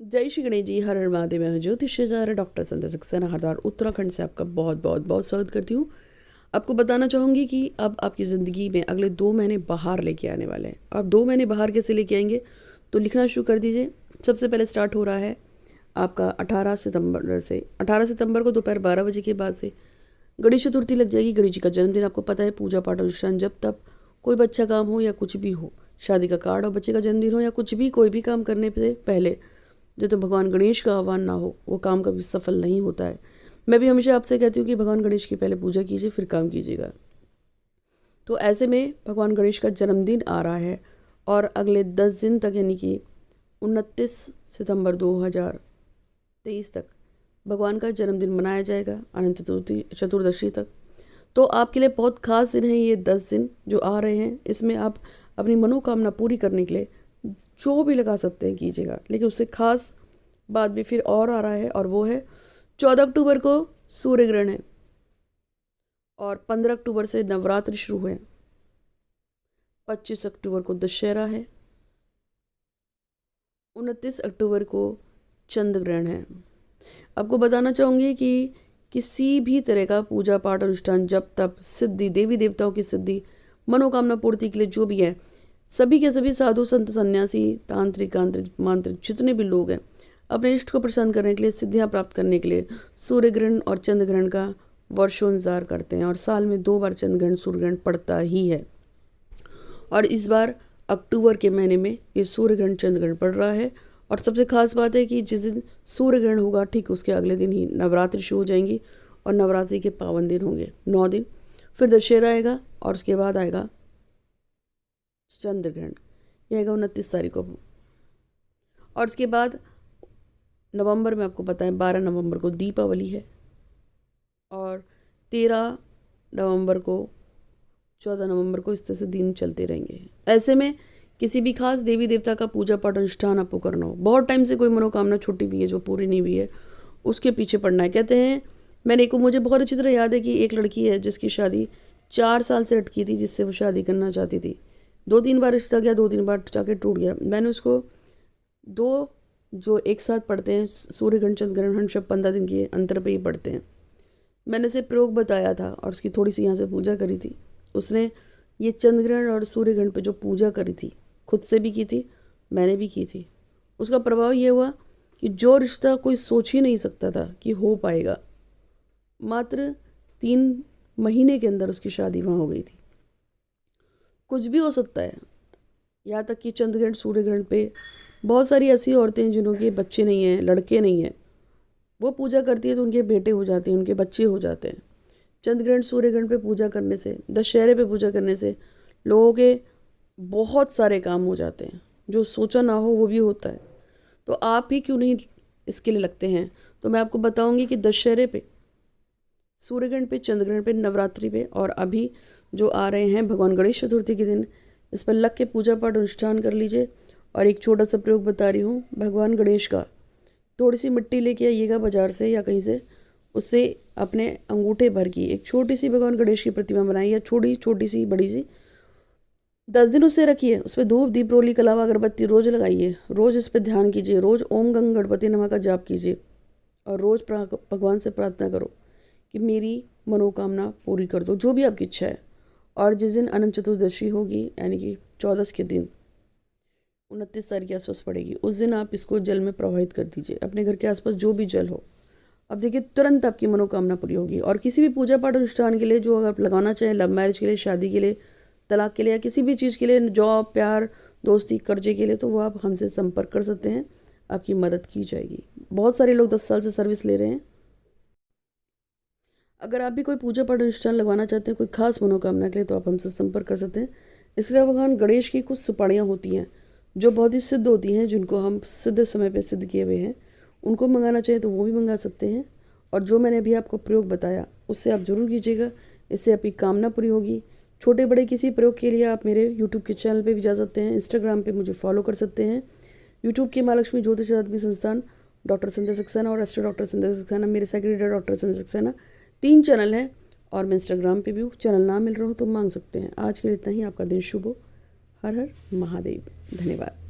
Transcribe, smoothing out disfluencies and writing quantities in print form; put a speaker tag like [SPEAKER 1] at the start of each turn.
[SPEAKER 1] जय श्री गणेश जी। हर हर महादेव। मैं हूं ज्योतिषाचार्य डॉक्टर संध्या सक्सेना हरिद्वार उत्तराखंड से आपका बहुत बहुत बहुत स्वागत करती हूँ। आपको बताना चाहूँगी कि अब आपकी ज़िंदगी में अगले 2 महीने बाहर लेके आने वाले हैं। आप 2 महीने बाहर कैसे लेके आएंगे, तो लिखना शुरू कर दीजिए। सबसे पहले स्टार्ट हो रहा है आपका 18 सितंबर से। 18 सितंबर को दोपहर 12 बजे के बाद से गणेश चतुर्थी लग जाएगी। गणेश जी का जन्मदिन आपको पता है, पूजा पाठ अनुष्ठान जब तब कोई बच्चा काम हो या कुछ भी हो, शादी का कार्ड हो, बच्चे का जन्मदिन हो या कुछ भी, कोई भी काम करने से पहले जो तो भगवान गणेश का आह्वान ना हो वो काम कभी सफल नहीं होता है। मैं भी हमेशा आपसे कहती हूँ कि भगवान गणेश की पहले पूजा कीजिए फिर काम कीजिएगा। तो ऐसे में भगवान गणेश का जन्मदिन आ रहा है और अगले 10 दिन तक यानी कि 29 सितंबर 2023 तक भगवान का जन्मदिन मनाया जाएगा, अनंत चतुर्दशी तक। तो आपके लिए बहुत खास दिन है ये 10 दिन जो आ रहे हैं। इसमें आप अपनी मनोकामना पूरी करने के लिए जो भी लगा सकते हैं कीजिएगा। लेकिन उससे खास बात भी फिर और आ रहा है और वो है 14 अक्टूबर को सूर्य ग्रहण है और 15 अक्टूबर से नवरात्रि शुरू हुए। 25 अक्टूबर को दशहरा है। 29 अक्टूबर को चंद्र ग्रहण है। आपको बताना चाहूँगी कि किसी भी तरह का पूजा पाठ अनुष्ठान जब तब सिद्धि, देवी देवताओं की सिद्धि, मनोकामना पूर्ति के लिए जो भी है, सभी के सभी साधु संत सन्यासी तांत्रिक मांत्रिक जितने भी लोग हैं अपने इष्ट को प्रसन्न करने के लिए, सिद्धियां प्राप्त करने के लिए सूर्य ग्रहण और चंद्र ग्रहण का वर्षों इंतजार करते हैं। और साल में 2 बार चंद्र ग्रहण सूर्य ग्रहण पड़ता ही है। और इस बार अक्टूबर के महीने में ये सूर्य ग्रहण चंद्र ग्रहण पड़ रहा है। और सबसे खास बात है कि जिस दिन सूर्य ग्रहण होगा ठीक उसके अगले दिन ही नवरात्रि शुरू हो जाएंगी और नवरात्रि के पावन दिन होंगे 9 दिन। फिर दशहरा आएगा और उसके बाद आएगा चंद्र ग्रहण, यह आएगा 29 तारीख को। और उसके बाद नवंबर में आपको पता है 12 नवंबर को दीपावली है और 13 नवंबर को 14 नवंबर को इस तरह से दिन चलते रहेंगे। ऐसे में किसी भी खास देवी देवता का पूजा पाठ अनुष्ठान आपको करना हो, बहुत टाइम से कोई मनोकामना छुट्टी हुई है जो पूरी नहीं हुई है, उसके पीछे पड़ना है। कहते हैं मुझे बहुत अच्छी तरह याद है कि एक लड़की है जिसकी शादी 4 साल से अटकी थी, जिससे वो शादी करना चाहती थी। 2-3 बार रिश्ता गया, 2-3 बार जाके टूट गया। मैंने उसको 2 जो एक साथ पढ़ते हैं सूर्य ग्रहण चंद्र ग्रहण, हम सब 15 दिन के अंतर पे ही पढ़ते हैं, मैंने इसे प्रयोग बताया था और उसकी थोड़ी सी यहाँ से पूजा करी थी। उसने ये चंद्र ग्रहण और सूर्य ग्रहण पे जो पूजा करी थी, खुद से भी की थी, मैंने भी की थी। उसका प्रभाव ये हुआ कि जो रिश्ता कोई सोच ही नहीं सकता था कि हो पाएगा, मात्र 3 महीने के अंदर उसकी शादी वहाँ हो गई थी। कुछ भी हो सकता है। यहाँ तक कि चंद्र ग्रहण सूर्य ग्रहण पे बहुत सारी ऐसी औरतें हैं जिन्हों के बच्चे नहीं हैं, लड़के नहीं हैं, वो पूजा करती है तो उनके बेटे हो जाते हैं, उनके बच्चे हो जाते हैं। चंद्र ग्रहण सूर्य ग्रहण पे पूजा करने से, दशहरे पे पूजा करने से लोगों के बहुत सारे काम हो जाते हैं, जो सोचा ना हो वो भी होता है। तो आप ही क्यों नहीं इसके लिए लगते हैं? तो मैं आपको बताऊंगी कि दशहरे पे, सूर्य ग्रहण पे, चंद्र ग्रहण पे, नवरात्रि पे और अभी जो आ रहे हैं भगवान गणेश चतुर्थी के दिन, इस पर लग के पूजा पाठ अनुष्ठान कर लीजिए। और एक छोटा सा प्रयोग बता रही हूँ भगवान गणेश का। थोड़ी सी मिट्टी लेके आइएगा बाजार से या कहीं से, उससे अपने अंगूठे भर की एक छोटी सी भगवान गणेश की प्रतिमा बनाई, या छोटी सी बड़ी सी, 10 दिन उसे रखिए। उस पर धूप दीप रोली कलावा अगरबत्ती रोज लगाइए, रोज इस पर ध्यान कीजिए, रोज ओम गंग गणपति नमः का जाप कीजिए और रोज भगवान से प्रार्थना करो कि मेरी मनोकामना पूरी कर दो, जो भी आपकी इच्छा है। और जिस दिन अनंत चतुर्दशी होगी यानी कि 14 के दिन 29 तारीख के आसपास पड़ेगी, उस दिन आप इसको जल में प्रवाहित कर दीजिए, अपने घर के आसपास जो भी जल हो। अब देखिए तुरंत आपकी मनोकामना पूरी होगी। और किसी भी पूजा पाठ अनुष्ठान के लिए जो अगर लगाना चाहें, लव मैरिज के लिए, शादी के लिए, तलाक के लिए या किसी भी चीज़ के लिए, जॉब, प्यार, दोस्ती, कर्जे के लिए, तो वो आप हमसे संपर्क कर सकते हैं, आपकी मदद की जाएगी। बहुत सारे लोग 10 साल से सर्विस ले रहे हैं। अगर आप भी कोई पूजा पाठ अनुष्ठान लगवाना चाहते हैं कोई खास मनोकामना के लिए, तो आप हमसे संपर्क कर सकते हैं। इसके अलावा भगवान गणेश की कुछ सुपाड़ियाँ होती हैं जो बहुत ही सिद्ध होती हैं, जिनको हम सिद्ध समय पे सिद्ध किए हुए हैं, उनको मंगाना चाहें तो वो भी मंगा सकते हैं। और जो मैंने अभी आपको प्रयोग बताया उससे आप जरूर कीजिएगा, इससे आपकी कामना पूरी होगी। छोटे बड़े किसी प्रयोग के लिए आप मेरे यूट्यूब के चैनल पे भी जा सकते हैं, इंस्टाग्राम पे मुझे फॉलो कर सकते हैं। यूट्यूब के माँ लक्ष्मी ज्योतिष आध्यात्मिक संस्थान डॉक्टर संध्या सक्सेना और एस्ट्रो डॉक्टर संध्या सक्सेना, मेरे सेक्रेटरी डॉक्टर संध्या सक्सेना, 3 चैनल हैं। और मैं इंस्टाग्राम पे भी हूँ, चैनल ना मिल रहा हो तो मांग सकते हैं। आज के लिए इतना ही। आपका दिन शुभ हो। हर हर महादेव। धन्यवाद।